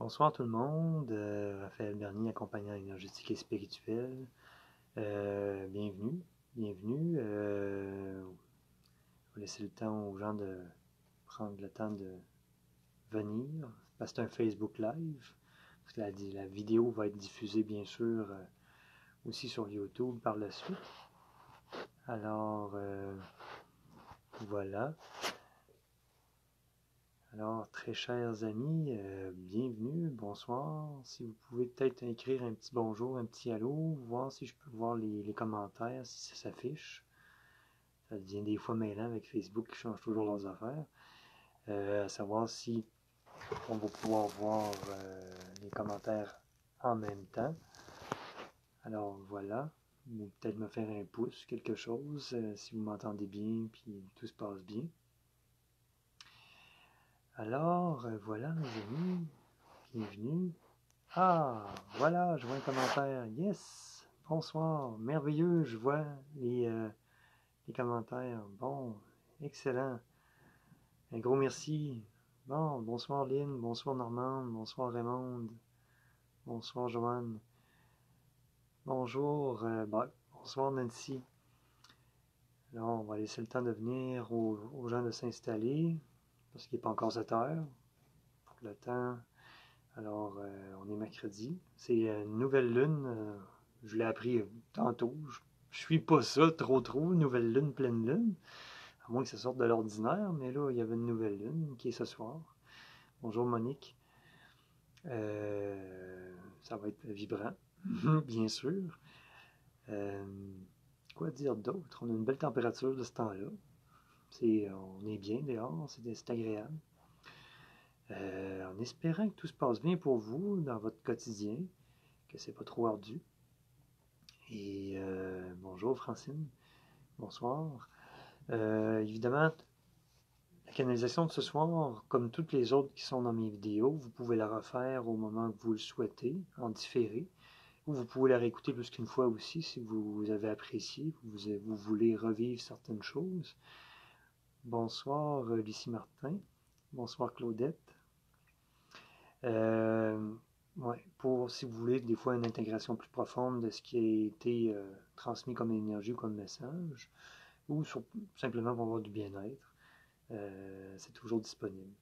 Bonsoir tout le monde, Raphaël Bernier, accompagnant énergétique et spirituel. Bienvenue. Je vais laisser le temps aux gens de prendre le temps de venir. Parce que c'est un Facebook Live. Parce que la vidéo va être diffusée bien sûr aussi sur YouTube par la suite. Alors voilà. Alors, très chers amis, bienvenue, bonsoir. Si vous pouvez peut-être écrire un petit bonjour, un petit allô, voir si je peux voir les commentaires, si ça s'affiche. Ça devient des fois mêlant avec Facebook qui change toujours leurs affaires. À savoir si on va pouvoir voir les commentaires en même temps. Alors voilà, ou peut-être me faire un pouce, quelque chose, si vous m'entendez bien, puis tout se passe bien. Alors, voilà mes amis, bienvenue. Ah, voilà, je vois un commentaire. Yes! Bonsoir, merveilleux, je vois les commentaires. Bon, excellent. Un gros merci. Bon, bonsoir Lynn, bonsoir Normande, bonsoir Raymond, bonsoir Joanne. Bonjour, bonsoir Nancy. Alors, on va laisser le temps de venir aux gens de s'installer, parce qu'il n'est pas encore 7 heures. Pour le temps. Alors, on est mercredi. C'est une nouvelle lune. Je l'ai appris tantôt. Je suis pas ça trop. Nouvelle lune, pleine lune. À moins que ça sorte de l'ordinaire. Mais là, il y avait une nouvelle lune qui est ce soir. Bonjour Monique. Ça va être vibrant, bien sûr. Quoi dire d'autre? On a une belle température de ce temps-là. On est bien dehors, c'est agréable. En espérant que tout se passe bien pour vous dans votre quotidien, que c'est pas trop ardu. Et bonjour Francine, bonsoir. Évidemment, la canalisation de ce soir, comme toutes les autres qui sont dans mes vidéos, vous pouvez la refaire au moment que vous le souhaitez, en différé, ou vous pouvez la réécouter plus qu'une fois aussi si vous avez apprécié, vous voulez revivre certaines choses. Bonsoir Lucie Martin, bonsoir Claudette. Ouais, si vous voulez des fois une intégration plus profonde de ce qui a été transmis comme énergie ou comme message, ou simplement pour avoir du bien-être, c'est toujours disponible.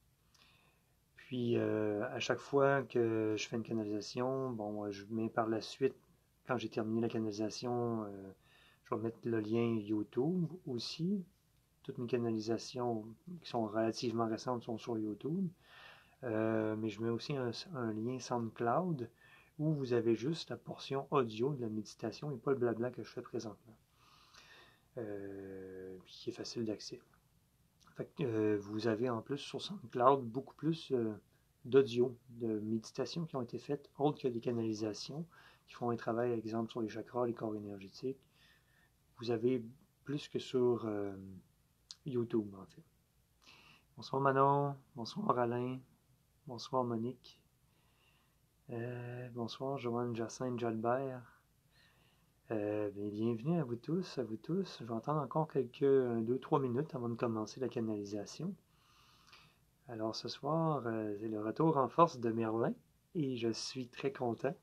Puis à chaque fois que je fais une canalisation, bon, je mets par la suite, quand j'ai terminé la canalisation, je vais mettre le lien YouTube aussi. Toutes mes canalisations qui sont relativement récentes sont sur YouTube. Mais je mets aussi un lien SoundCloud où vous avez juste la portion audio de la méditation et pas le blabla que je fais présentement, qui est facile d'accès. Vous avez en plus sur SoundCloud beaucoup plus d'audio, de méditations qui ont été faites, autres que des canalisations, qui font un travail, par exemple, sur les chakras, les corps énergétiques. Vous avez plus que sur YouTube, en fait. Bonsoir Manon, bonsoir Alain, bonsoir Monique. Bonsoir Joanne Jacinthe Jalbert. Bienvenue à vous tous, à vous tous. Je vais attendre encore quelques 2-3 minutes avant de commencer la canalisation. Alors ce soir, c'est le retour en force de Merlin et je suis très content.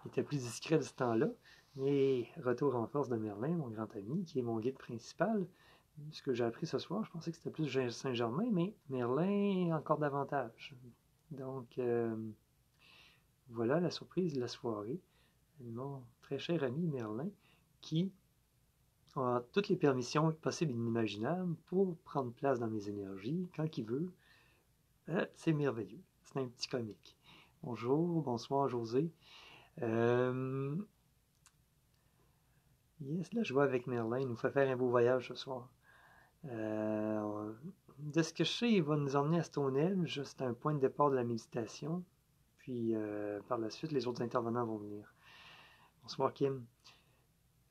Il était plus discret de ce temps-là, mais retour en force de Merlin, mon grand ami, qui est mon guide principal. Ce que j'ai appris ce soir, je pensais que c'était plus Saint-Germain, mais Merlin encore davantage. Donc, voilà la surprise de la soirée. Mon très cher ami Merlin, qui a toutes les permissions possibles et inimaginables pour prendre place dans mes énergies quand il veut. C'est merveilleux. C'est un petit comique. Bonjour, bonsoir José. Yes, la joie avec Merlin, il nous fait faire un beau voyage ce soir. De ce que je sais, il va nous emmener à Stonehenge. C'est un point de départ de la méditation. Puis par la suite, les autres intervenants vont venir. Bonsoir Kim.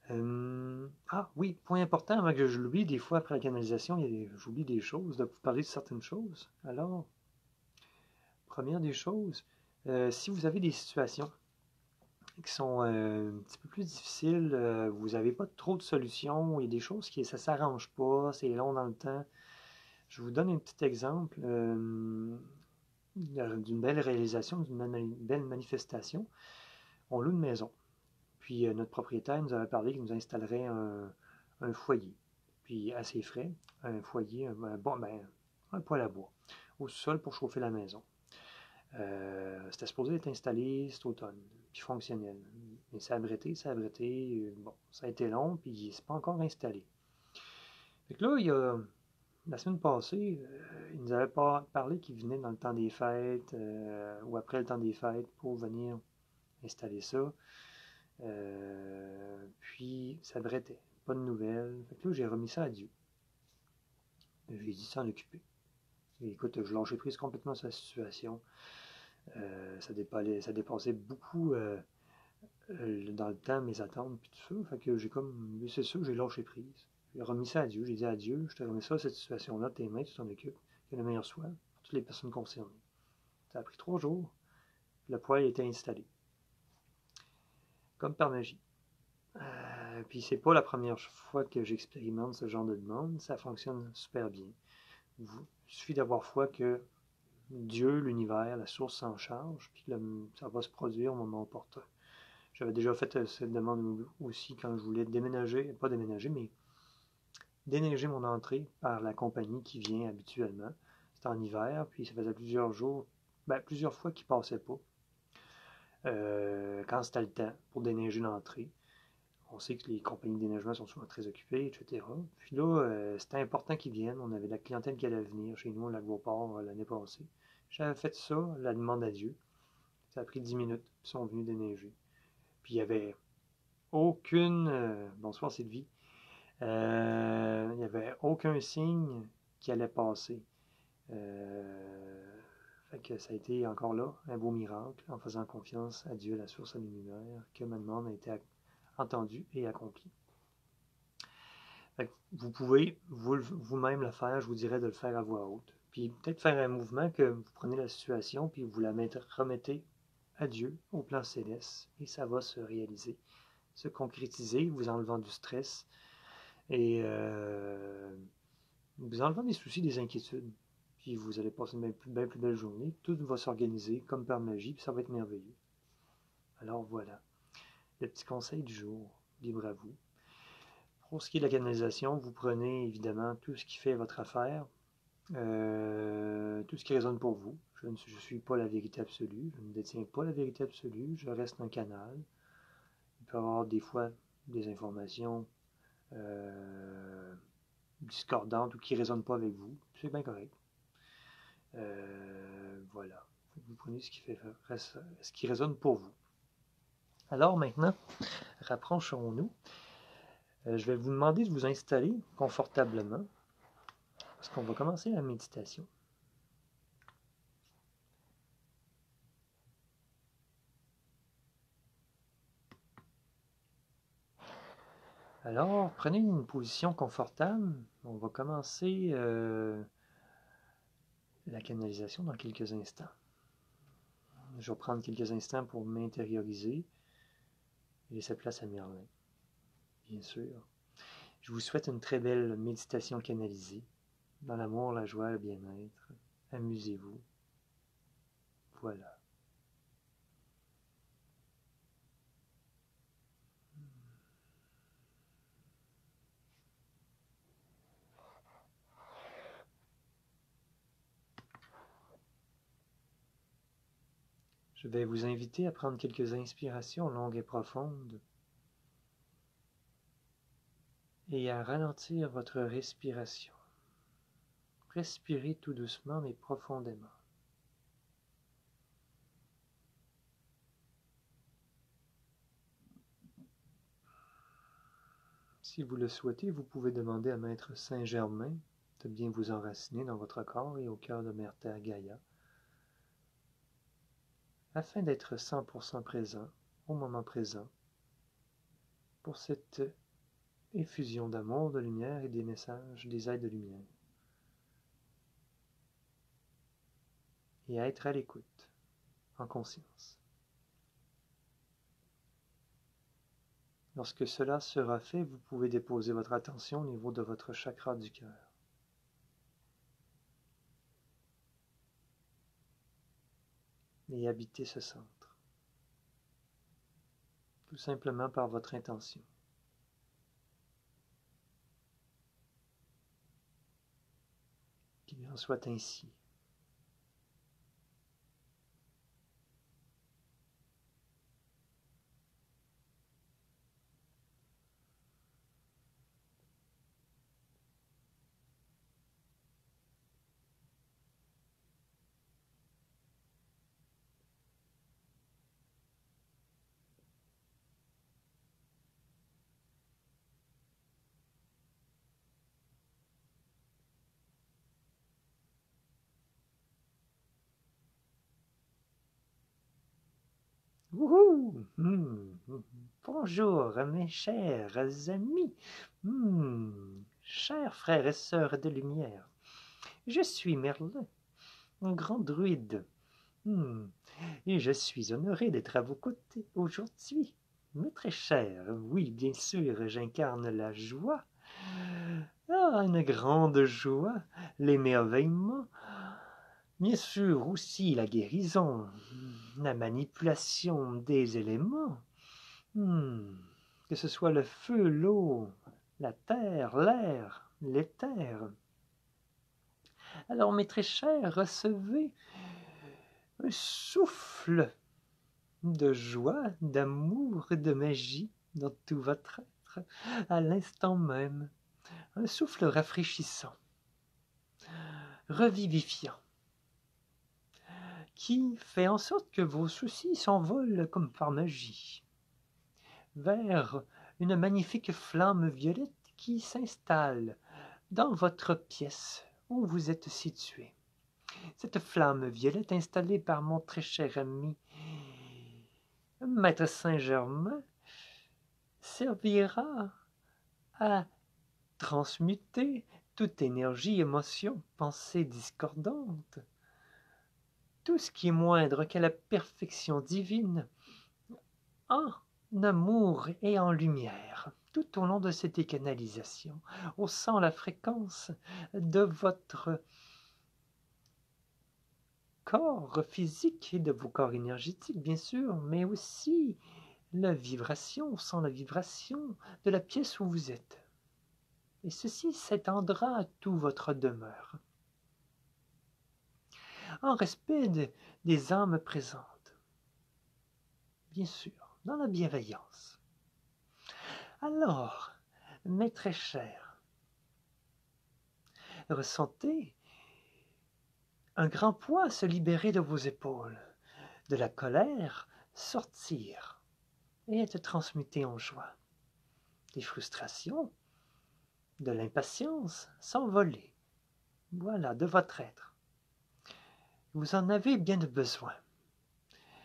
Ah oui, point important, avant que je l'oublie, des fois après la canalisation, j'oublie des choses, de vous parler de certaines choses. Alors, première des choses, si vous avez des situations qui sont un petit peu plus difficiles, vous n'avez pas trop de solutions, il y a des choses qui ça ne s'arrange pas, c'est long dans le temps. Je vous donne un petit exemple. d'une belle réalisation, d'une belle manifestation. On loue une maison. Puis notre propriétaire nous avait parlé qu'il nous installerait un foyer. Puis à ses frais, un foyer, un poêle à bois au sol pour chauffer la maison. C'était supposé être installé cet automne, puis fonctionnel. Mais ça a breté, bon, ça a été long, puis c'est pas encore installé. Fait que là, la semaine passée, il nous avait parlé qu'il venait dans le temps des fêtes, ou après le temps des fêtes, pour venir installer ça. Puis ça brétait, pas de nouvelles. Fait que là, j'ai remis ça à Dieu. Je lui ai dit de s'en occuper. Et écoute, je lâchais prise complètement sur la situation. Ça dépassait beaucoup dans le temps mes attentes, puis tout ça. Fait que j'ai comme, c'est sûr, j'ai lâché prise. J'ai remis ça à Dieu. J'ai dit à Dieu, je te remets ça, cette situation-là, tes mains, tu t'en occupes. Que le meilleur soit pour toutes les personnes concernées. Ça a pris 3 jours. Le poêle était installé. Comme par magie. Puis c'est pas la première fois que j'expérimente ce genre de demande. Ça fonctionne super bien. Il suffit d'avoir foi que Dieu, l'univers, la source s'en charge, puis ça va se produire au moment opportun. J'avais déjà fait cette demande aussi quand je voulais pas déménager, mais déneiger mon entrée par la compagnie qui vient habituellement. C'était en hiver, puis ça faisait plusieurs fois qu'ils passaient pas. Quand c'était le temps pour déneiger l'entrée. On sait que les compagnies de déneigement sont souvent très occupées, etc. Puis là, c'était important qu'ils viennent. On avait de la clientèle qui allait venir chez nous, à Lac-Beauport, l'année passée. J'avais fait ça, la demande à Dieu. Ça a pris 10 minutes, puis ils sont venus déneiger. Puis il n'y avait aucune... bonsoir Sylvie. Il n'y avait aucun signe qui allait passer. Fait que ça a été encore là un beau miracle, en faisant confiance à Dieu, la source à l'univers, que ma demande a été entendu et accompli. Vous pouvez vous-même le faire, je vous dirais de le faire à voix haute. Puis peut-être faire un mouvement que vous prenez la situation, puis vous la remettez à Dieu, au plan céleste, et ça va se réaliser, se concrétiser, vous enlevant du stress et vous enlevant des soucis, des inquiétudes. Puis vous allez passer une bien plus belle journée, tout va s'organiser comme par magie, puis ça va être merveilleux. Alors voilà, le petit conseil du jour, libre à vous. Pour ce qui est de la canalisation, vous prenez évidemment tout ce qui fait votre affaire, tout ce qui résonne pour vous. Je ne suis pas la vérité absolue, je ne détiens pas la vérité absolue, je reste un canal. Il peut y avoir des fois des informations discordantes ou qui ne résonnent pas avec vous, c'est bien correct. Voilà, vous prenez ce qui résonne pour vous. Alors maintenant, rapprochons-nous. Je vais vous demander de vous installer confortablement parce qu'on va commencer la méditation. Alors, prenez une position confortable. On va commencer la canalisation dans quelques instants. Je vais prendre quelques instants pour m'intérioriser et laisser place à Merlin, bien sûr. Je vous souhaite une très belle méditation canalisée, dans l'amour, la joie, le bien-être. Amusez-vous. Voilà. Je vais vous inviter à prendre quelques inspirations longues et profondes et à ralentir votre respiration. Respirez tout doucement mais profondément. Si vous le souhaitez, vous pouvez demander à Maître Saint-Germain de bien vous enraciner dans votre corps et au cœur de Mère Terre Gaïa, afin d'être 100% présent au moment présent pour cette effusion d'amour, de lumière et des messages des aides de lumière. Et à être à l'écoute, en conscience. Lorsque cela sera fait, vous pouvez déposer votre attention au niveau de votre chakra du cœur. et habiter ce centre. Tout simplement par votre intention. Qu'il en soit ainsi. Wouhou! Bonjour, mes chers amis, chers frères et sœurs de lumière. Je suis Merlin, un grand druide, et je suis honoré d'être à vos côtés aujourd'hui. Mes très chers, oui, bien sûr, j'incarne la joie. Ah, une grande joie, l'émerveillement. Bien sûr, aussi la guérison, la manipulation des éléments. Que ce soit le feu, l'eau, la terre, l'air, l'éther. Alors, mes très chers, recevez un souffle de joie, d'amour et de magie dans tout votre être, à l'instant même. Un souffle rafraîchissant, revivifiant, qui fait en sorte que vos soucis s'envolent comme par magie vers une magnifique flamme violette qui s'installe dans votre pièce où vous êtes situé. Cette flamme violette installée par mon très cher ami Maître Saint-Germain servira à transmuter toute énergie, émotion, pensée discordante, tout ce qui est moindre que la perfection divine, en amour et en lumière, tout au long de cette canalisation, haussant la fréquence de votre corps physique et de vos corps énergétiques, bien sûr, mais aussi la vibration, haussant la vibration de la pièce où vous êtes. Et ceci s'étendra à toute votre demeure, en respect des âmes présentes, bien sûr, dans la bienveillance. Alors, mes très chers, ressentez un grand poids se libérer de vos épaules, de la colère sortir et être transmuté en joie, des frustrations, de l'impatience s'envoler, voilà, de votre être. Vous en avez bien besoin.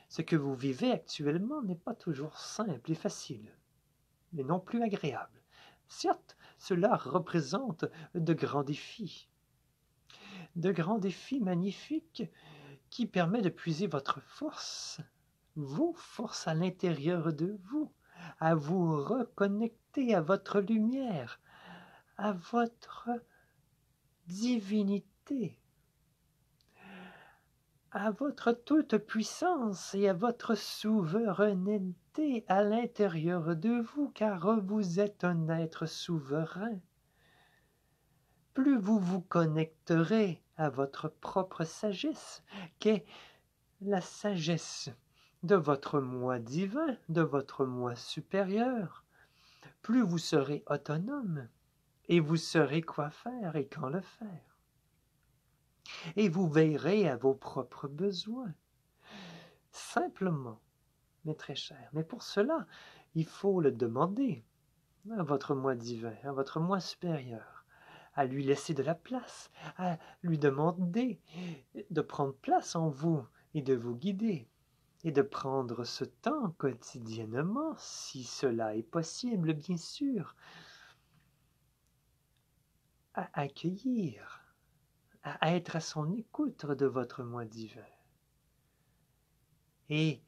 Ce que vous vivez actuellement n'est pas toujours simple et facile, mais non plus agréable. Certes, cela représente de grands défis magnifiques qui permettent de puiser votre force, vos forces à l'intérieur de vous, à vous reconnecter à votre lumière, à votre divinité, à votre toute-puissance et à votre souveraineté à l'intérieur de vous, car vous êtes un être souverain. Plus vous vous connecterez à votre propre sagesse, qu'est la sagesse de votre moi divin, de votre moi supérieur, plus vous serez autonome et vous saurez quoi faire et quand le faire. Et vous veillerez à vos propres besoins. Simplement, mes très chers. Mais pour cela, il faut le demander à votre moi divin, à votre moi supérieur, à lui laisser de la place, à lui demander de prendre place en vous et de vous guider, et de prendre ce temps quotidiennement, si cela est possible, bien sûr, à accueillir, à être à son écoute de votre moi divin, et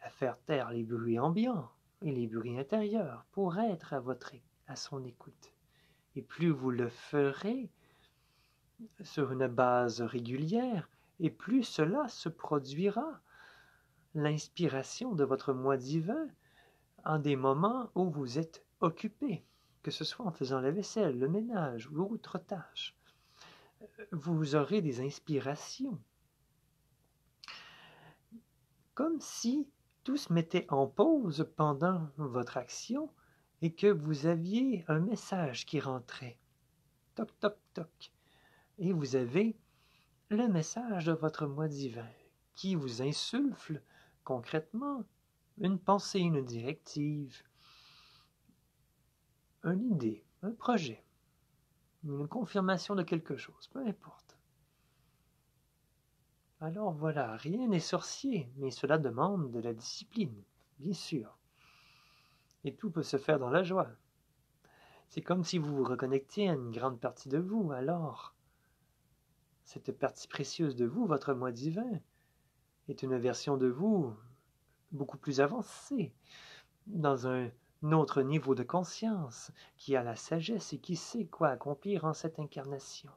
à faire taire les bruits ambiants et les bruits intérieurs pour être à son écoute. Et plus vous le ferez sur une base régulière, et plus cela se produira l'inspiration de votre moi divin en des moments où vous êtes occupé, que ce soit en faisant la vaisselle, le ménage ou autre tâche. Vous aurez des inspirations. Comme si tout se mettait en pause pendant votre action et que vous aviez un message qui rentrait. Toc, toc, toc. Et vous avez le message de votre moi divin qui vous insuffle concrètement une pensée, une directive, une idée, un projet, une confirmation de quelque chose, peu importe. Alors voilà, rien n'est sorcier, mais cela demande de la discipline, bien sûr. Et tout peut se faire dans la joie. C'est comme si vous vous reconnectiez à une grande partie de vous, alors cette partie précieuse de vous, votre moi divin, est une version de vous beaucoup plus avancée, dans un autre niveau de conscience, qui a la sagesse et qui sait quoi accomplir en cette incarnation.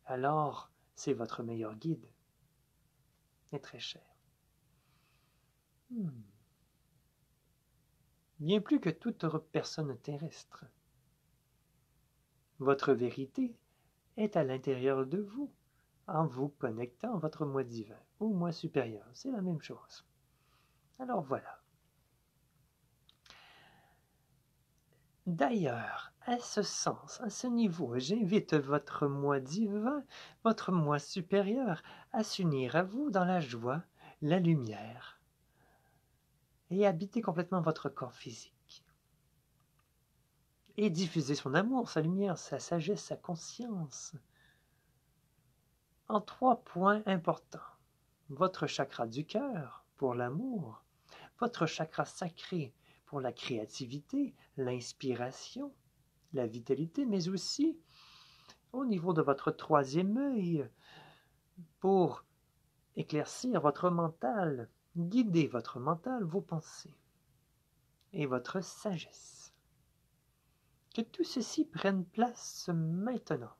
Alors, c'est votre meilleur guide, et très cher. Bien plus que toute personne terrestre. Votre vérité est à l'intérieur de vous, en vous connectant à votre moi divin, ou moi supérieur. C'est la même chose. Alors voilà. D'ailleurs, à ce sens, à ce niveau, j'invite votre moi divin, votre moi supérieur, à s'unir à vous dans la joie, la lumière, et habiter complètement votre corps physique. Et diffuser son amour, sa lumière, sa sagesse, sa conscience, en 3 points importants. Votre chakra du cœur, pour l'amour, votre chakra sacré, pour la créativité, l'inspiration, la vitalité, mais aussi au niveau de votre 3e œil, pour éclaircir votre mental, guider votre mental, vos pensées, et votre sagesse. Que tout ceci prenne place maintenant,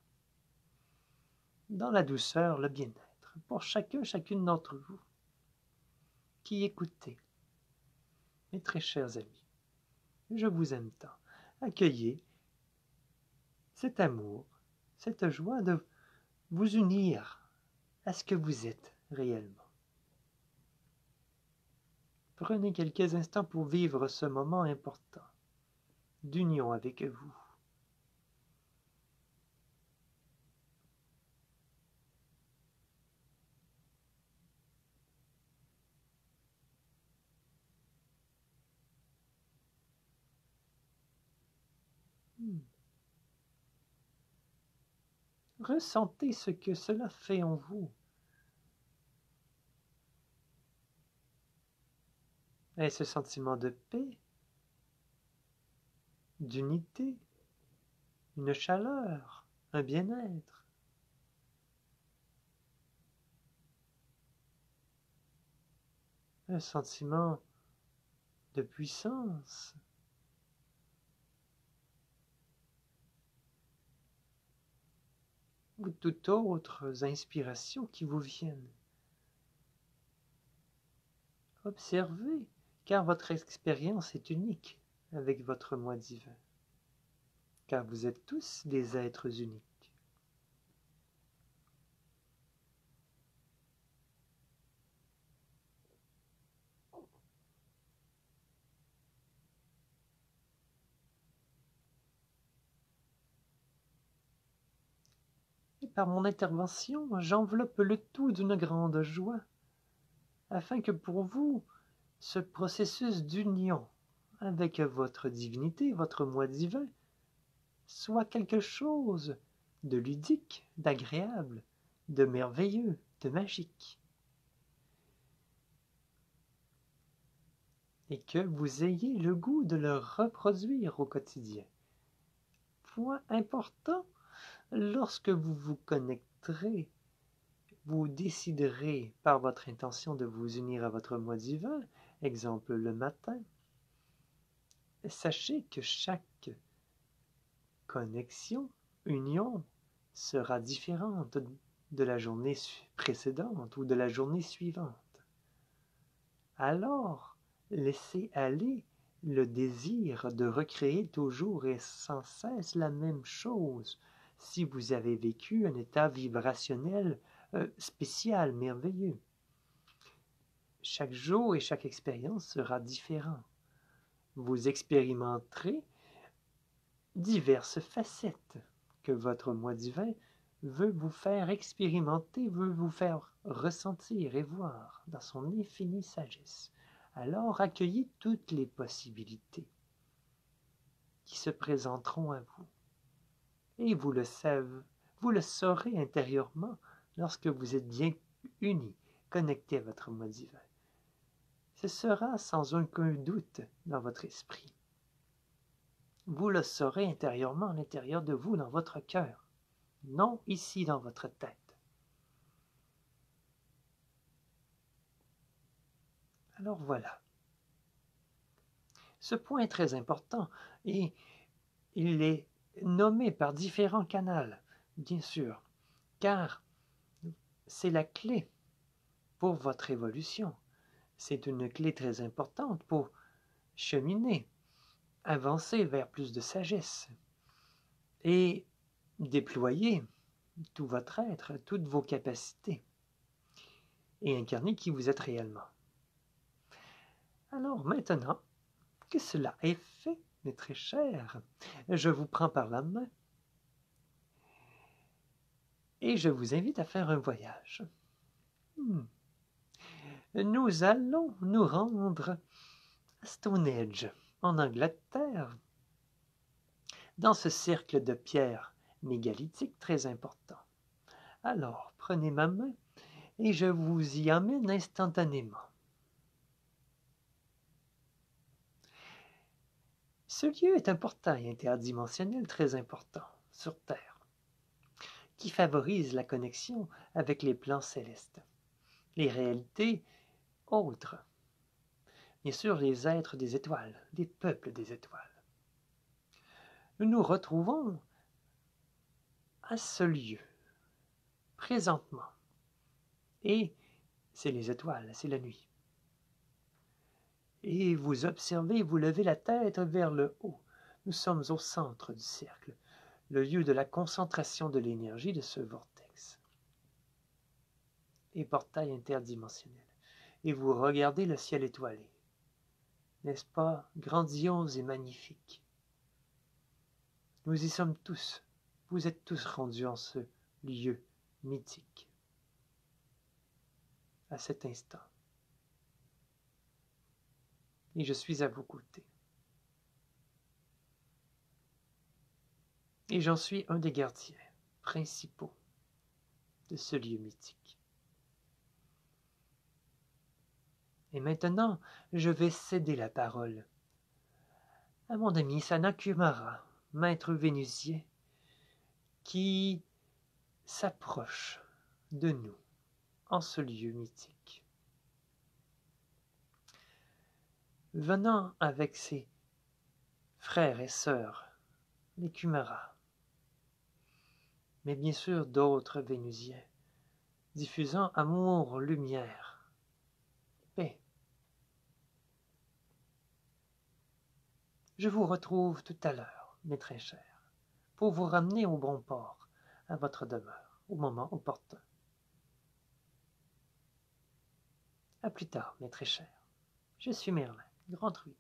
dans la douceur, le bien-être, pour chacun, chacune d'entre vous, qui écoutez. Mes très chers amis, je vous aime tant. Accueillez cet amour, cette joie de vous unir à ce que vous êtes réellement. Prenez quelques instants pour vivre ce moment important d'union avec vous. Ressentez ce que cela fait en vous. Est-ce ce sentiment de paix, d'unité, une chaleur, un bien-être? Un sentiment de puissance? Ou toutes autres inspirations qui vous viennent? Observez, car votre expérience est unique avec votre moi divin, car vous êtes tous des êtres uniques. Et par mon intervention, j'enveloppe le tout d'une grande joie, afin que pour vous, ce processus d'union avec votre divinité, votre moi divin, soit quelque chose de ludique, d'agréable, de merveilleux, de magique. Et que vous ayez le goût de le reproduire au quotidien. Point important, lorsque vous vous connecterez, vous déciderez par votre intention de vous unir à votre moi divin, exemple le matin. Sachez que chaque connexion, union, sera différente de la journée précédente ou de la journée suivante. alors laissez aller le désir de recréer toujours et sans cesse la même chose. Si vous avez vécu un état vibrationnel spécial, merveilleux, chaque jour et chaque expérience sera différent. Vous expérimenterez diverses facettes que votre moi divin veut vous faire expérimenter, veut vous faire ressentir et voir dans son infinie sagesse. Alors accueillez toutes les possibilités qui se présenteront à vous. Et vous le savez, vous le saurez intérieurement lorsque vous êtes bien unis, connectés à votre moi divin. Ce sera sans aucun doute dans votre esprit. Vous le saurez intérieurement à l'intérieur de vous, dans votre cœur, non ici dans votre tête. Alors voilà. Ce point est très important et il est nommé par différents canaux, bien sûr, car c'est la clé pour votre évolution. C'est une clé très importante pour cheminer, avancer vers plus de sagesse et déployer tout votre être, toutes vos capacités et incarner qui vous êtes réellement. Alors maintenant que cela est fait, mes très chers, je vous prends par la main et je vous invite à faire un voyage. Nous allons nous rendre à Stonehenge, en Angleterre, dans ce cercle de pierre mégalithique très important. Alors, prenez ma main et je vous y emmène instantanément. Ce lieu est important et interdimensionnel, très important, sur Terre, qui favorise la connexion avec les plans célestes, les réalités autres, bien sûr les êtres des étoiles, les peuples des étoiles. Nous nous retrouvons à ce lieu, présentement, et c'est les étoiles, c'est la nuit. Et vous observez, vous levez la tête vers le haut. Nous sommes au centre du cercle, le lieu de la concentration de l'énergie de ce vortex et portail interdimensionnel. Et vous regardez le ciel étoilé. N'est-ce pas grandiose et magnifique? Nous y sommes tous. Vous êtes tous rendus en ce lieu mythique. À cet instant. Et je suis à vos côtés. Et j'en suis un des gardiens principaux de ce lieu mythique. Et maintenant, je vais céder la parole à mon ami Sanat-Kumara, maître vénusien, qui s'approche de nous en ce lieu mythique. Venant avec ses frères et sœurs, les Kumara, mais bien sûr d'autres vénusiens, diffusant amour, lumière, paix. Je vous retrouve tout à l'heure, mes très chers, pour vous ramener au bon port, à votre demeure, au moment opportun. À plus tard, mes très chers. Je suis Merlin, grand druide.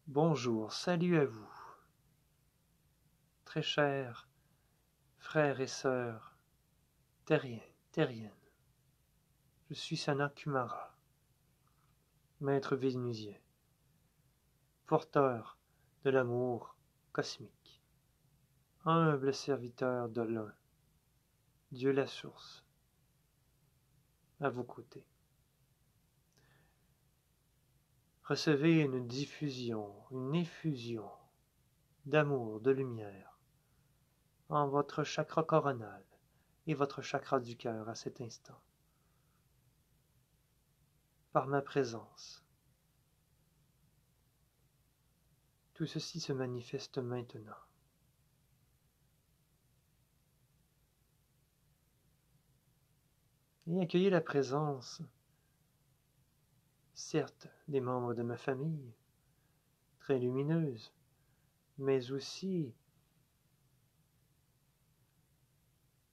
Bonjour, salut à vous, très chers frères et sœurs terriens, terriennes. Je suis Sanat-Kumara, maître vénusien, porteur de l'amour cosmique, humble serviteur de l'un, Dieu la source, à vos côtés. Recevez une diffusion, une effusion d'amour, de lumière en votre chakra coronal et votre chakra du cœur à cet instant. Par ma présence, tout ceci se manifeste maintenant. Et accueillez la présence, certes, des membres de ma famille, très lumineuse, mais aussi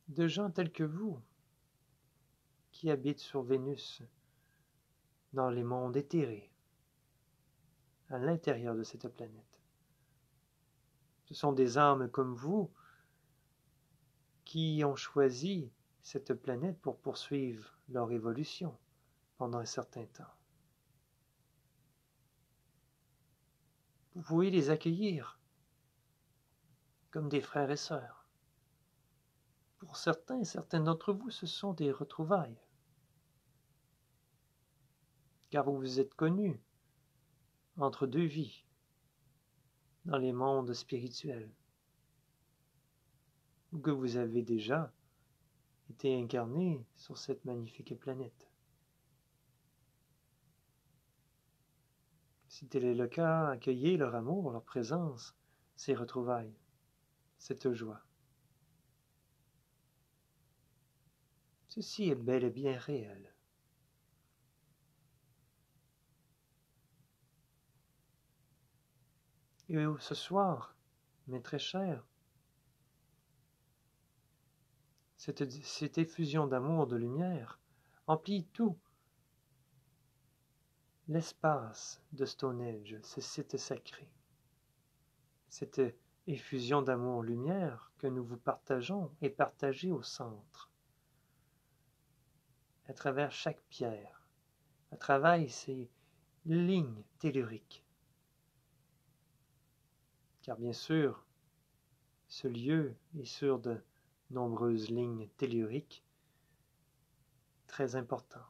de gens tels que vous, qui habitent sur Vénus, dans les mondes éthérés, à l'intérieur de cette planète. Ce sont des âmes comme vous qui ont choisi cette planète pour poursuivre leur évolution pendant un certain temps. Vous pouvez les accueillir comme des frères et sœurs. Pour certains d'entre vous, ce sont des retrouvailles, car vous vous êtes connus entre deux vies dans les mondes spirituels, ou que vous avez déjà été incarnés sur cette magnifique planète. Si tel est le cas, accueillez leur amour, leur présence, ces retrouvailles, cette joie. Ceci est bel et bien réel. Et ce soir, mes très chers, cette effusion d'amour, de lumière, emplit tout l'espace de Stonehenge, ce site sacré. Cette effusion d'amour-lumière que nous vous partageons est partagée au centre, à travers chaque pierre, à travers ces lignes telluriques. Car bien sûr, ce lieu est sur de nombreuses lignes telluriques très importantes,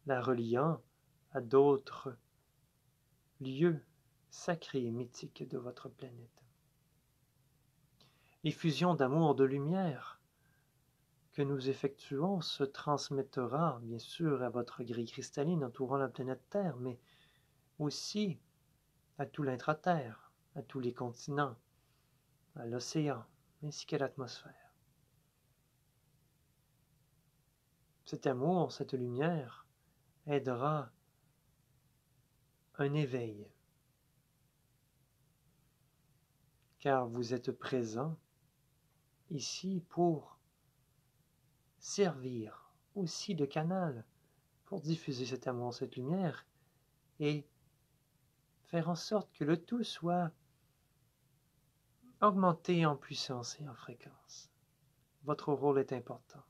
la reliant à d'autres lieux sacrés et mythiques de votre planète. L'effusion d'amour, de lumière que nous effectuons se transmettra bien sûr à votre grille cristalline entourant la planète Terre, mais aussi à tout l'intra-terre, à tous les continents, à l'océan, ainsi qu'à l'atmosphère. Cet amour, cette lumière, aidera un éveil, car vous êtes présent ici pour servir aussi de canal pour diffuser cet amour, cette lumière, et faire en sorte que le tout soit augmenté en puissance et en fréquence. Votre rôle est important.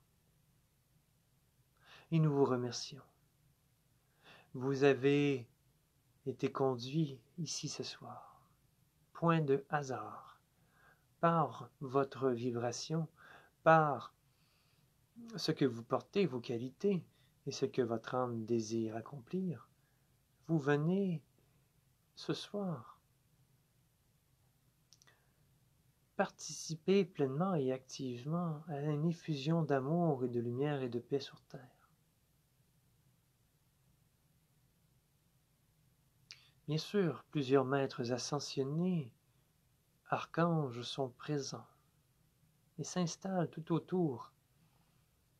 Et nous vous remercions. Vous avez été conduit ici ce soir, point de hasard, par votre vibration, par ce que vous portez, vos qualités, et ce que votre âme désire accomplir. Vous venez ce soir participer pleinement et activement à une effusion d'amour et de lumière et de paix sur Terre. Bien sûr, plusieurs maîtres ascensionnés, archanges sont présents et s'installent tout autour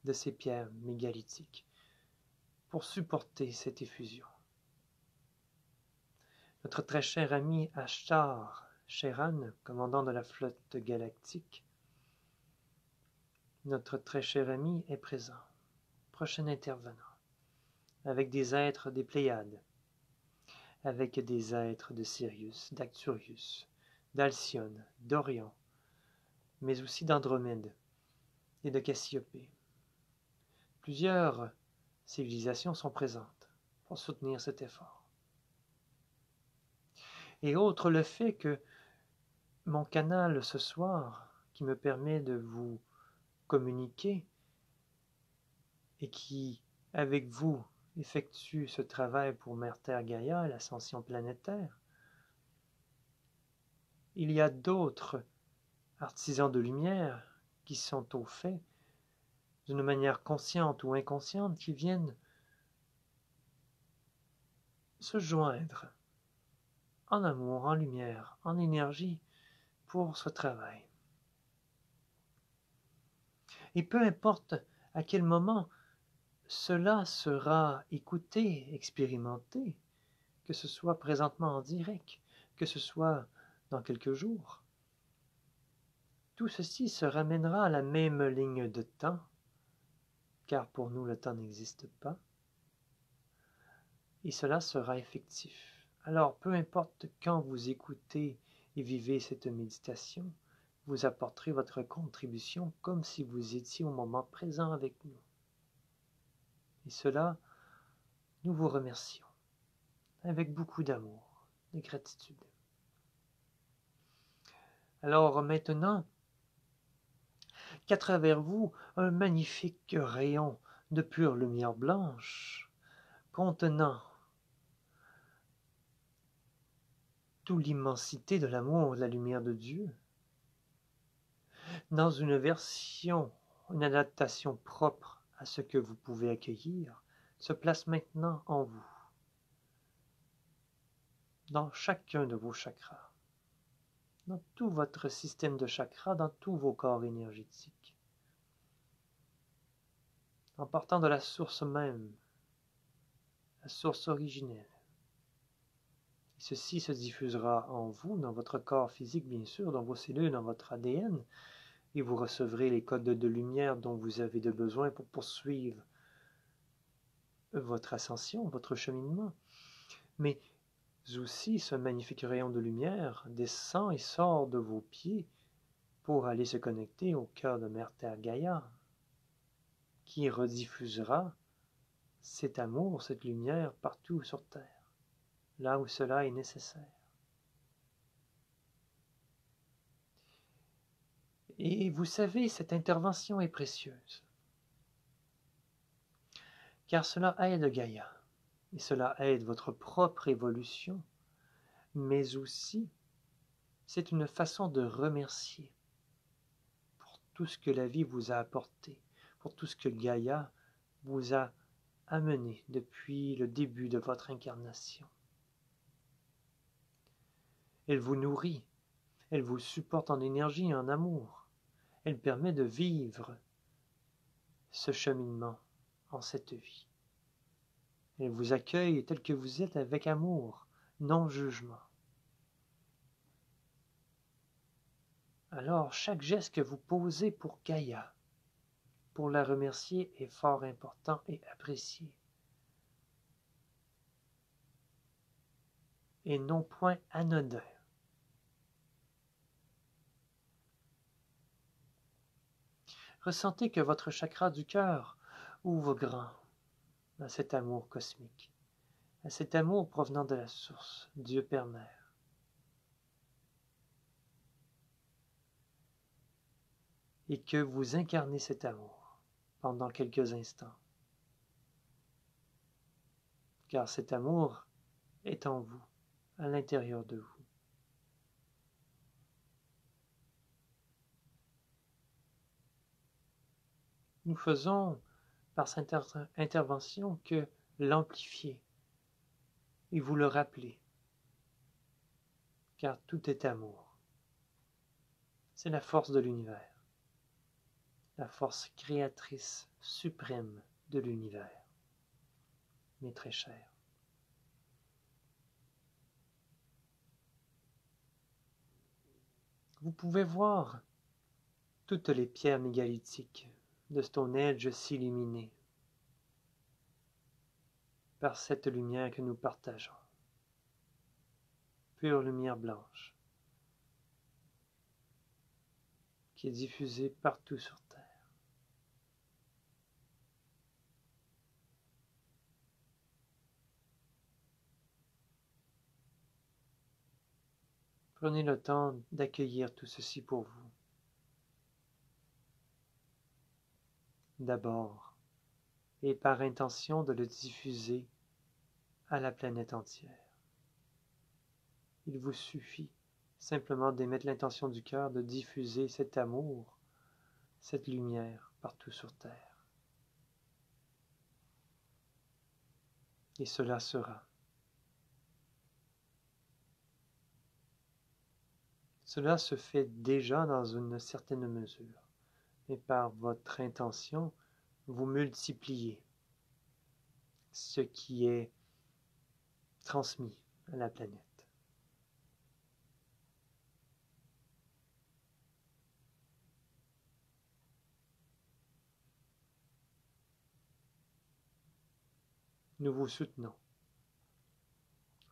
de ces pierres mégalithiques pour supporter cette effusion. Notre très cher ami Ashtar Sheran, commandant de la flotte galactique, notre très cher ami est présent, prochain intervenant, avec des êtres des Pléiades, avec des êtres de Sirius, d'Arcturus, d'Alcyone, d'Orion, mais aussi d'Andromède et de Cassiopée. Plusieurs civilisations sont présentes pour soutenir cet effort. Et outre le fait que mon canal ce soir, qui me permet de vous communiquer et qui, avec vous, effectue ce travail pour Mère Terre Gaïa, l'ascension planétaire, il y a d'autres artisans de lumière qui sont au fait, d'une manière consciente ou inconsciente, qui viennent se joindre en amour, en lumière, en énergie pour ce travail. Et peu importe à quel moment cela sera écouté, expérimenté, que ce soit présentement en direct, que ce soit dans quelques jours, tout ceci se ramènera à la même ligne de temps, car pour nous le temps n'existe pas, et cela sera effectif. Alors, peu importe quand vous écoutez et vivez cette méditation, vous apporterez votre contribution comme si vous étiez au moment présent avec nous. Et cela, nous vous remercions avec beaucoup d'amour et gratitude. Alors maintenant, qu'à travers vous, un magnifique rayon de pure lumière blanche, contenant toute l'immensité de l'amour et de la lumière de Dieu, dans une version, une adaptation propre à ce que vous pouvez accueillir, se place maintenant en vous, dans chacun de vos chakras, dans tout votre système de chakras, dans tous vos corps énergétiques, en partant de la source même, la source originelle. Et ceci se diffusera en vous, dans votre corps physique bien sûr, dans vos cellules, dans votre ADN, et vous recevrez les codes de lumière dont vous avez de besoin pour poursuivre votre ascension, votre cheminement. Mais aussi, ce magnifique rayon de lumière descend et sort de vos pieds pour aller se connecter au cœur de Mère Terre Gaïa, qui rediffusera cet amour, cette lumière partout sur Terre, là où cela est nécessaire. Et vous savez, cette intervention est précieuse, car cela aide Gaïa, et cela aide votre propre évolution, mais aussi, c'est une façon de remercier pour tout ce que la vie vous a apporté, pour tout ce que Gaïa vous a amené depuis le début de votre incarnation. Elle vous nourrit, elle vous supporte en énergie et en amour, elle permet de vivre ce cheminement en cette vie. Elle vous accueille tel que vous êtes avec amour, non jugement. Alors, chaque geste que vous posez pour Gaïa, pour la remercier, est fort important et apprécié. Et non point anodin. Ressentez que votre chakra du cœur ouvre grand à cet amour cosmique, à cet amour provenant de la source, Dieu Père Mère. Et que vous incarnez cet amour pendant quelques instants. Car cet amour est en vous, à l'intérieur de vous. Nous faisons, par cette intervention, que l'amplifier et vous le rappeler, car tout est amour. C'est la force de l'univers, la force créatrice suprême de l'univers, mes très chers. Vous pouvez voir toutes les pierres mégalithiques de Stonehenge s'illuminer par cette lumière que nous partageons, pure lumière blanche, qui est diffusée partout sur Terre. Prenez le temps d'accueillir tout ceci pour vous. D'abord, et par intention de le diffuser à la planète entière. Il vous suffit simplement d'émettre l'intention du cœur de diffuser cet amour, cette lumière partout sur Terre. Et cela sera. Cela se fait déjà dans une certaine mesure, mais par votre intention, vous multipliez ce qui est transmis à la planète. Nous vous soutenons,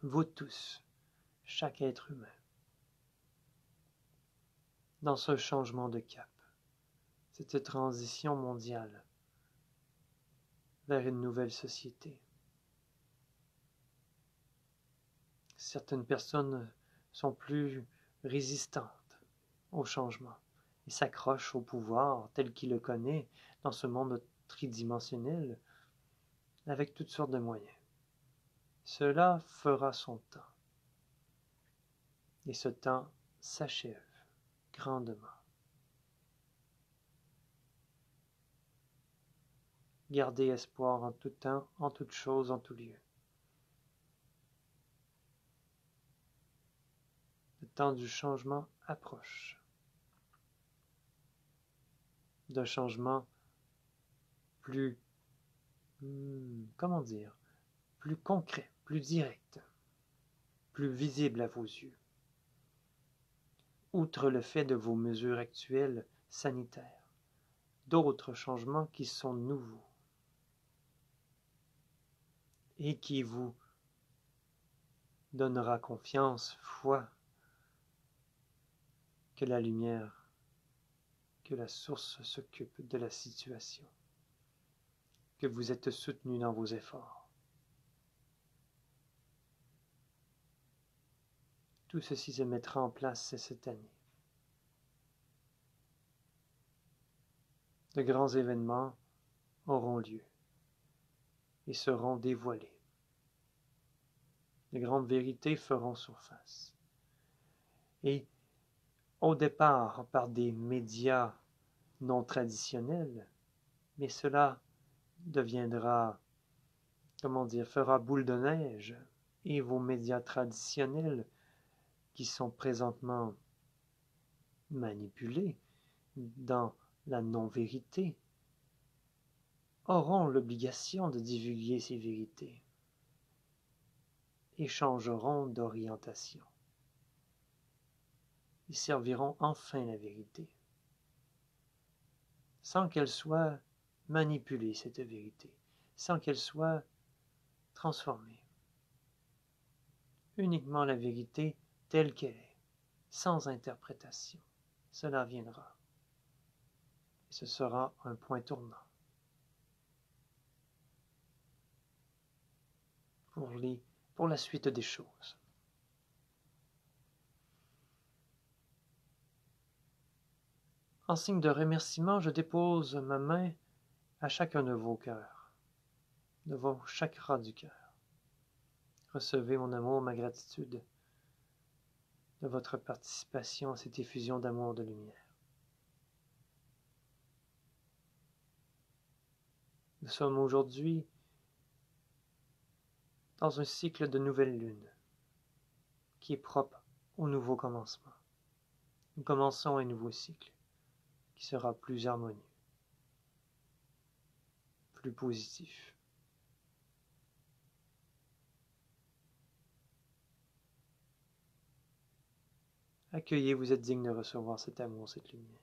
vous tous, chaque être humain, dans ce changement de cap, cette transition mondiale vers une nouvelle société. Certaines personnes sont plus résistantes au changement et s'accrochent au pouvoir tel qu'il le connaît dans ce monde tridimensionnel avec toutes sortes de moyens. Cela fera son temps. Et ce temps s'achève grandement. Gardez espoir en tout temps, en toute chose, en tout lieu. Le temps du changement approche. D'un changement plus, plus concret, plus direct, plus visible à vos yeux. Outre le fait de vos mesures actuelles sanitaires, d'autres changements qui sont nouveaux et qui vous donnera confiance, foi, que la lumière, que la source s'occupe de la situation, que vous êtes soutenu dans vos efforts. Tout ceci se mettra en place cette année. De grands événements auront lieu et seront dévoilés. De grandes vérités feront surface. Et au départ par des médias non traditionnels, mais cela deviendra, fera boule de neige, et vos médias traditionnels qui sont présentement manipulés dans la non-vérité auront l'obligation de divulguer ces vérités et changeront d'orientation. Ils serviront enfin la vérité, sans qu'elle soit manipulée, cette vérité, sans qu'elle soit transformée. Uniquement la vérité telle qu'elle est, sans interprétation. Cela viendra. Et ce sera un point tournant pour la suite des choses. En signe de remerciement, je dépose ma main à chacun de vos cœurs, de vos chakras du cœur. Recevez mon amour, ma gratitude de votre participation à cette effusion d'amour de lumière. Nous sommes aujourd'hui dans un cycle de nouvelle lune qui est propre au nouveau commencement. Nous commençons un nouveau cycle qui sera plus harmonieux, plus positif. Accueillez, vous êtes digne de recevoir cet amour, cette lumière.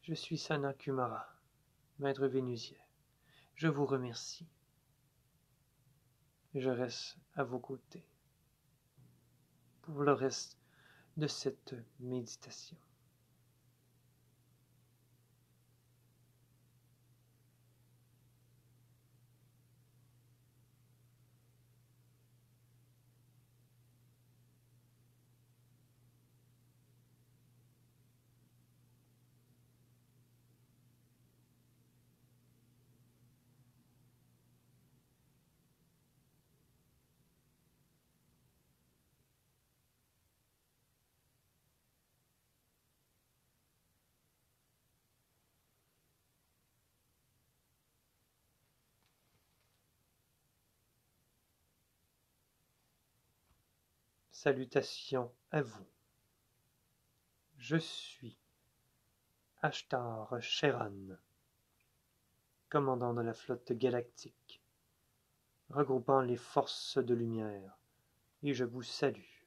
Je suis Sana Kumara, maître vénusien. Je vous remercie. Je reste à vos côtés pour le reste de cette méditation. Salutations à vous. Je suis Ashtar Sheran, commandant de la flotte galactique, regroupant les forces de lumière, et je vous salue.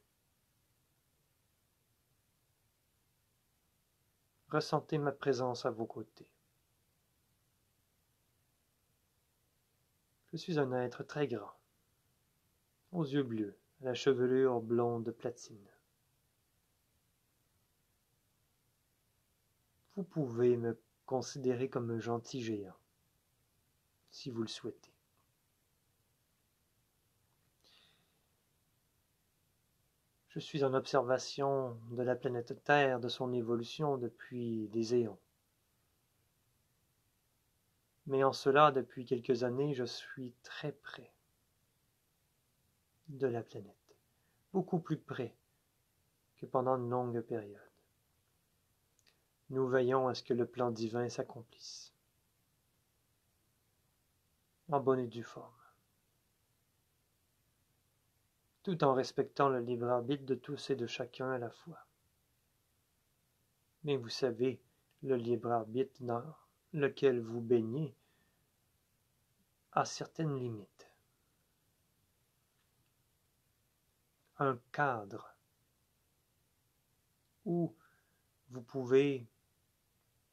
Ressentez ma présence à vos côtés. Je suis un être très grand, aux yeux bleus, à la chevelure blonde platine. Vous pouvez me considérer comme un gentil géant, si vous le souhaitez. Je suis en observation de la planète Terre, de son évolution depuis des éons. Mais en cela, depuis quelques années, je suis très près de la planète, beaucoup plus près que pendant une longue période. Nous veillons à ce que le plan divin s'accomplisse, en bonne et due forme, tout en respectant le libre arbitre de tous et de chacun à la fois. Mais vous savez, le libre arbitre dans lequel vous baignez a certaines limites. Un cadre où vous pouvez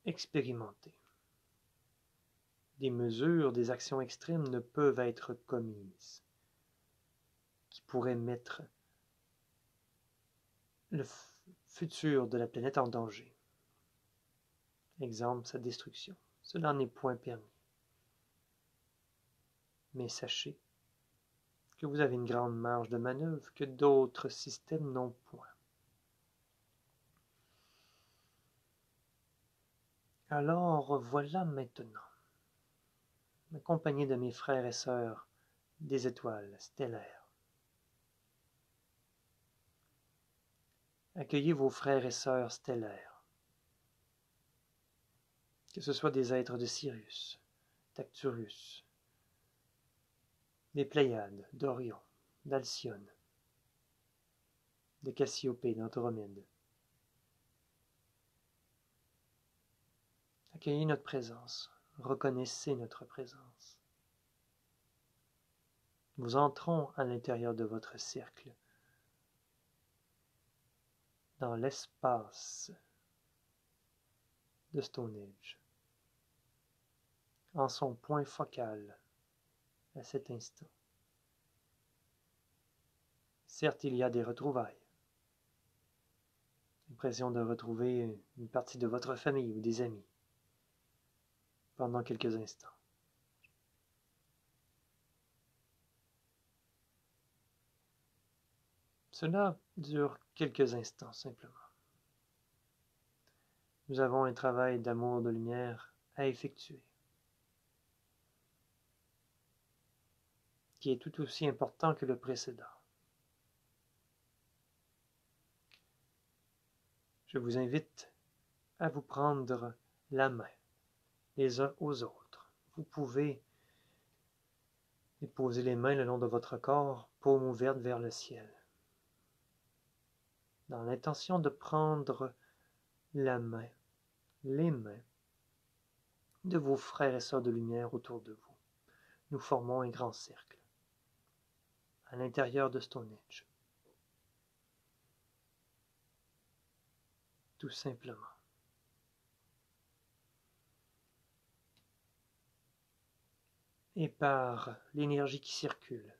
expérimenter. Des mesures, des actions extrêmes ne peuvent être commises, qui pourraient mettre le futur de la planète en danger. Exemple, sa destruction. Cela n'est point permis. Mais sachez que vous avez une grande marge de manœuvre que d'autres systèmes n'ont point. Alors voilà maintenant, accompagné de mes frères et sœurs des étoiles stellaires. Accueillez vos frères et sœurs stellaires, que ce soit des êtres de Sirius, d'Arcturus, des Pléiades, d'Orion, d'Alcyone, de Cassiopée, d'Andromède. Accueillez notre présence, reconnaissez notre présence. Nous entrons à l'intérieur de votre cercle, dans l'espace de Stonehenge, en son point focal à cet instant. Certes, il y a des retrouvailles, l'impression de retrouver une partie de votre famille ou des amis pendant quelques instants. Cela dure quelques instants simplement. Nous avons un travail d'amour de lumière à effectuer, qui est tout aussi important que le précédent. Je vous invite à vous prendre la main les uns aux autres. Vous pouvez déposer les mains le long de votre corps, paume ouverte vers le ciel, dans l'intention de prendre la main, les mains de vos frères et sœurs de lumière autour de vous. Nous formons un grand cercle à l'intérieur de Stonehenge. Tout simplement. Et par l'énergie qui circule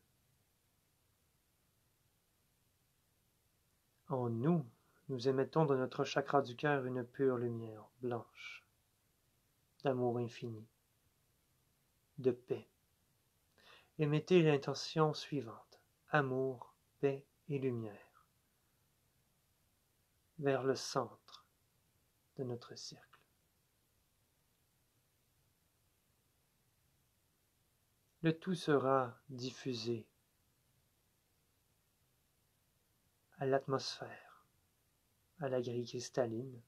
en nous, nous émettons de notre chakra du cœur une pure lumière blanche, d'amour infini, de paix. Émettez l'intention suivante: amour, paix et lumière, vers le centre de notre cercle. Le tout sera diffusé à l'atmosphère, à la grille cristalline,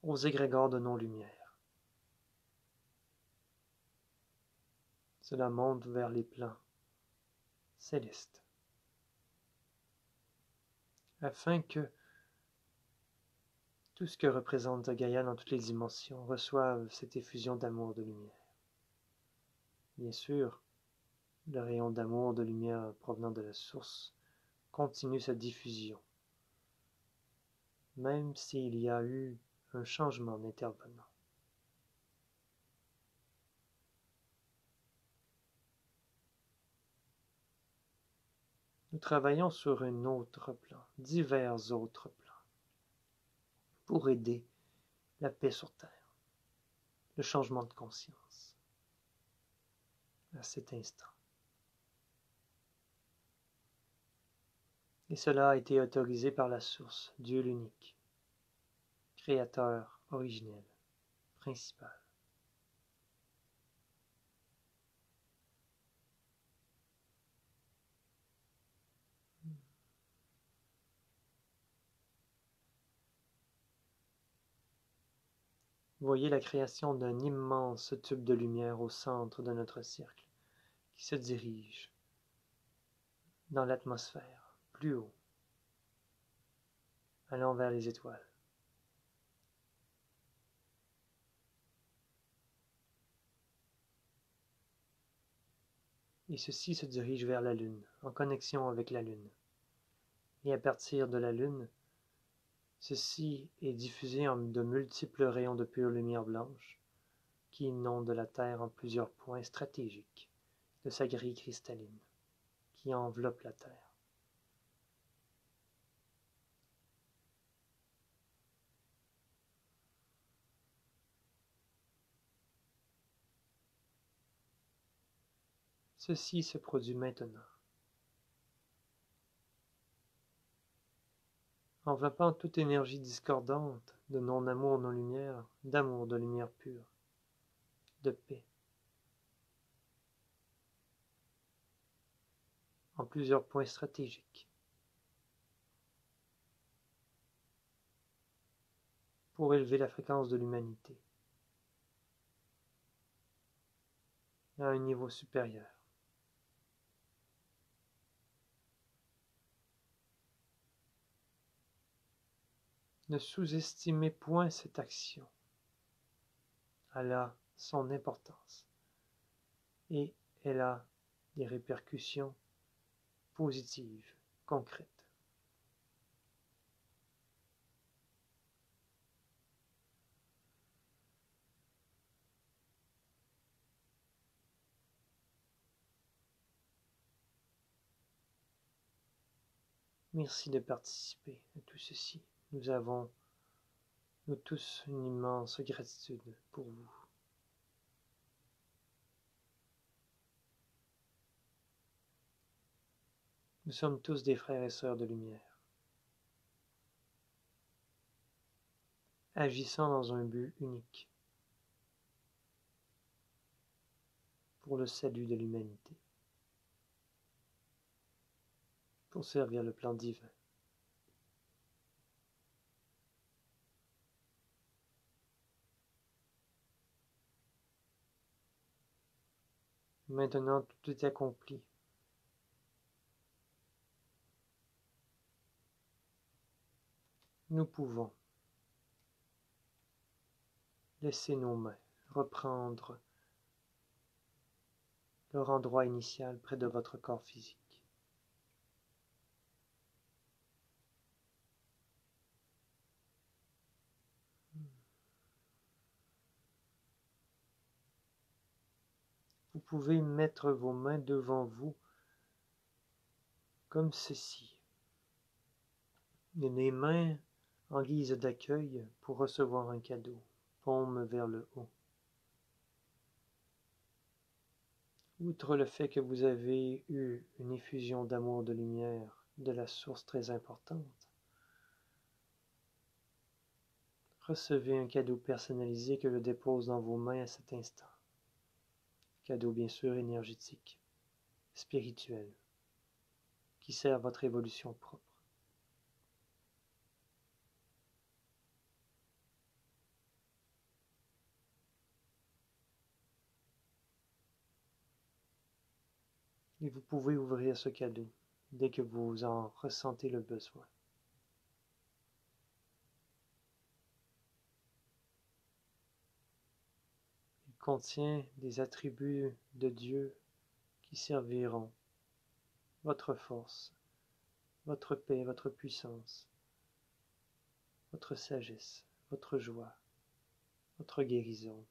aux égrégores de non-lumière. Cela monte vers les plans célestes, afin que tout ce que représente Gaïa dans toutes les dimensions reçoive cette effusion d'amour, de lumière. Bien sûr, le rayon d'amour, de lumière provenant de la source continue sa diffusion, même s'il y a eu un changement d'intervenant. Nous travaillons sur un autre plan, divers autres plans, pour aider la paix sur Terre, le changement de conscience, à cet instant. Et cela a été autorisé par la source, Dieu l'unique, créateur originel, principal. Voyez la création d'un immense tube de lumière au centre de notre cercle, qui se dirige dans l'atmosphère, plus haut, allant vers les étoiles. Et ceci se dirige vers la Lune, en connexion avec la Lune. Et à partir de la Lune, ceci est diffusé en de multiples rayons de pure lumière blanche qui inondent la Terre en plusieurs points stratégiques de sa grille cristalline qui enveloppe la Terre. Ceci se produit maintenant, enveloppant toute énergie discordante de non-amour, non-lumière, d'amour, de lumière pure, de paix, en plusieurs points stratégiques, pour élever la fréquence de l'humanité à un niveau supérieur. Ne sous-estimez point cette action. Elle a son importance et elle a des répercussions positives, concrètes. Merci de participer à tout ceci. Nous avons, nous tous, une immense gratitude pour vous. Nous sommes tous des frères et sœurs de lumière, agissant dans un but unique, pour le salut de l'humanité, pour servir le plan divin. Maintenant, tout est accompli. Nous pouvons laisser nos mains reprendre leur endroit initial près de votre corps physique. Vous pouvez mettre vos mains devant vous comme ceci. Les mains en guise d'accueil pour recevoir un cadeau, paume vers le haut. Outre le fait que vous avez eu une effusion d'amour, de lumière, de la source très importante, recevez un cadeau personnalisé que je dépose dans vos mains à cet instant. Cadeau bien sûr énergétique, spirituel, qui sert à votre évolution propre. Et vous pouvez ouvrir ce cadeau dès que vous en ressentez le besoin. contient des attributs de Dieu qui serviront votre force, votre paix, votre puissance, votre sagesse, votre joie, votre guérison.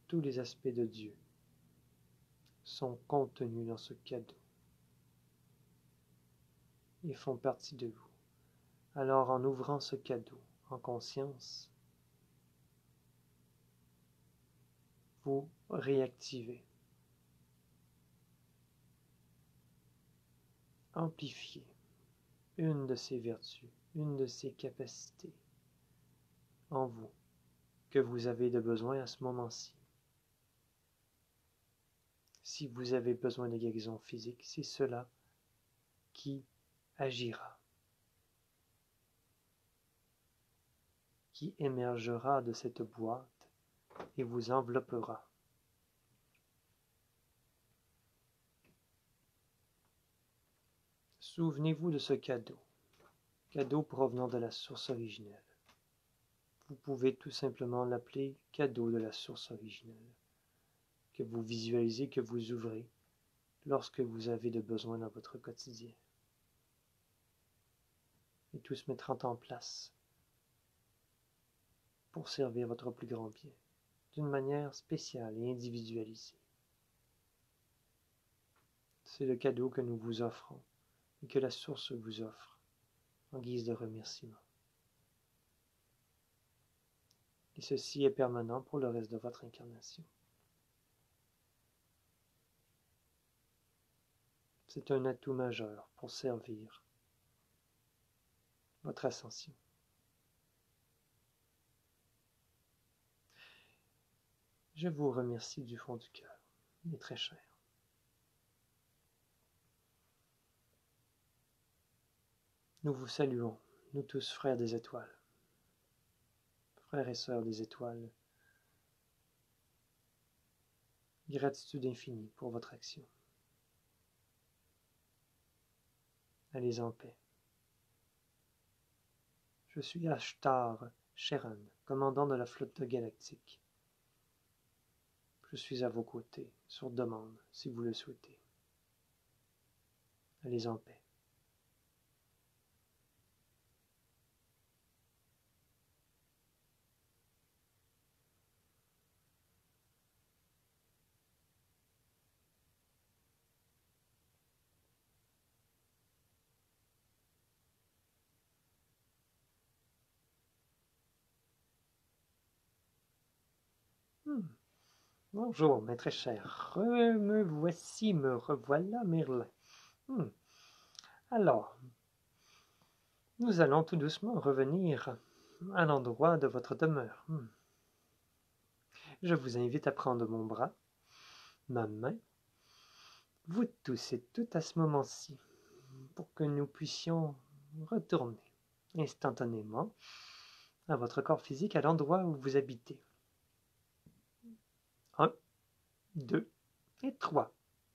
Tous les aspects de Dieu sont contenus dans ce cadeau et font partie de vous. Alors, en ouvrant ce cadeau en conscience, vous réactivez, amplifiez une de ces vertus, une de ces capacités en vous que vous avez de besoin à ce moment-ci. Si vous avez besoin de guérison physique, c'est cela qui agira, qui émergera de cette boîte et vous enveloppera. Souvenez-vous de ce cadeau provenant de la source originelle. Vous pouvez tout simplement l'appeler cadeau de la source originelle, que vous visualisez, que vous ouvrez lorsque vous avez de besoin dans votre quotidien. Et tout se mettra en place pour servir votre plus grand bien, d'une manière spéciale et individualisée. C'est le cadeau que nous vous offrons et que la source vous offre en guise de remerciement. Et ceci est permanent pour le reste de votre incarnation. C'est un atout majeur pour servir votre ascension. Je vous remercie du fond du cœur, mes très chers. Nous vous saluons, nous tous frères des étoiles, frères et sœurs des étoiles. Gratitude infinie pour votre action. Allez en paix. Je suis Ashtar Sheran, commandant de la flotte galactique. Je suis à vos côtés, sur demande, si vous le souhaitez. Allez en paix. Bonjour, mes très chers. Me voici, me revoilà, Merlin. Alors, nous allons tout doucement revenir à l'endroit de votre demeure. Je vous invite à prendre mon bras, ma main, vous tous et toutes à ce moment-ci, pour que nous puissions retourner instantanément à votre corps physique, à l'endroit où vous habitez. 1, 2 et 3.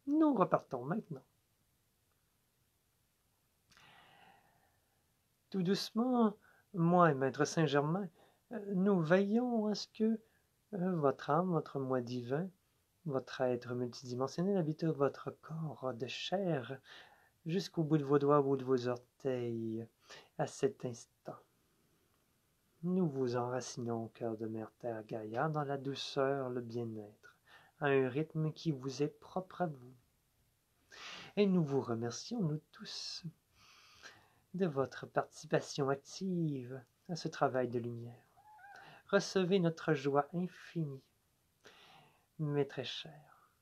Nous repartons maintenant. Tout doucement, moi et Maître Saint-Germain, nous veillons à ce que votre âme, votre moi divin, votre être multidimensionnel habite votre corps de chair jusqu'au bout de vos doigts, au bout de vos orteils, à cet instant. Nous vous enracinons au cœur de Mère Terre Gaïa dans la douceur, le bien-être, à un rythme qui vous est propre à vous. Et nous vous remercions, nous tous, de votre participation active à ce travail de lumière. Recevez notre joie infinie, mes très chers.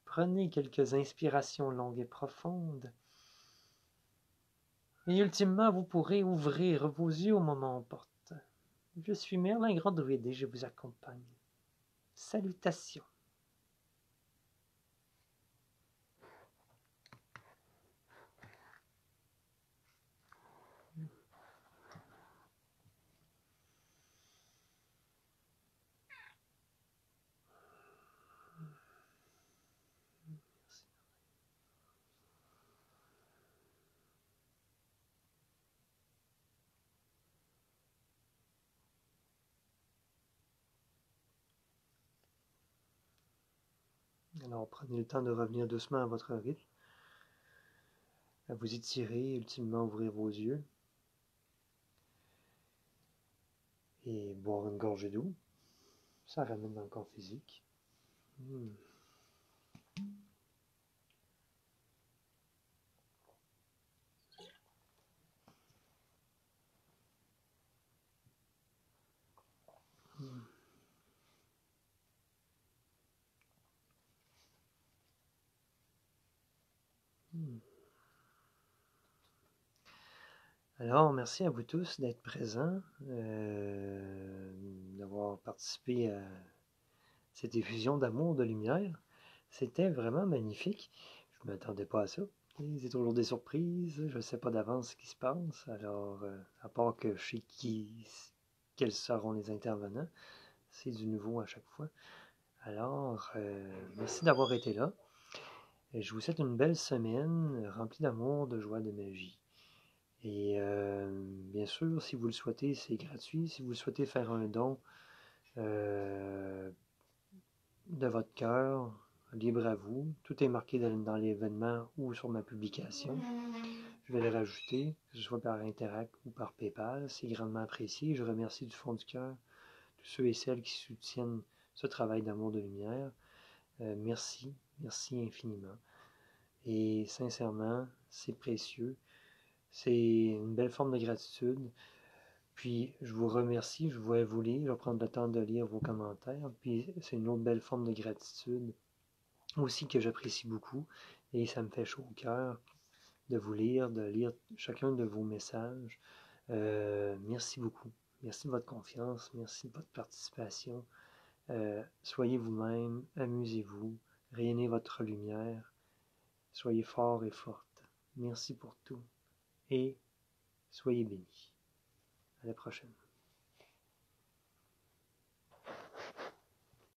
Prenez quelques inspirations longues et profondes. Et ultimement, vous pourrez ouvrir vos yeux au moment opportun. Je suis Merlin Grand Druide et je vous accompagne. Salutations. Alors prenez le temps de revenir doucement à votre rythme, à vous étirer, ultimement ouvrir vos yeux et boire une gorgée d'eau. Ça ramène dans le corps physique. Hmm. Hmm. Hmm. Alors, merci à vous tous d'être présents, d'avoir participé à cette diffusion d'amour, de lumière. C'était vraiment magnifique. Je ne m'attendais pas à ça. C'est toujours des surprises. Je ne sais pas d'avance ce qui se passe. Alors, à part que je sais quels seront les intervenants, c'est du nouveau à chaque fois. Alors, merci d'avoir été là. Et je vous souhaite une belle semaine remplie d'amour, de joie, de magie. Et bien sûr, si vous le souhaitez, c'est gratuit. Si vous souhaitez faire un don de votre cœur, libre à vous. Tout est marqué dans l'événement ou sur ma publication. Je vais le rajouter, que ce soit par Interact ou par PayPal. C'est grandement apprécié. Je remercie du fond du cœur tous ceux et celles qui soutiennent ce travail d'amour de lumière. Merci, merci infiniment. Et sincèrement, c'est précieux. C'est une belle forme de gratitude. Puis, je vous remercie, je vais vous lire, je vais prendre le temps de lire vos commentaires. Puis, c'est une autre belle forme de gratitude aussi que j'apprécie beaucoup. Et ça me fait chaud au cœur de lire chacun de vos messages. Merci beaucoup. Merci de votre confiance, merci de votre participation. Soyez vous-même, amusez-vous, rayonnez votre lumière, soyez fort et forte. Merci pour tout et soyez bénis. À la prochaine.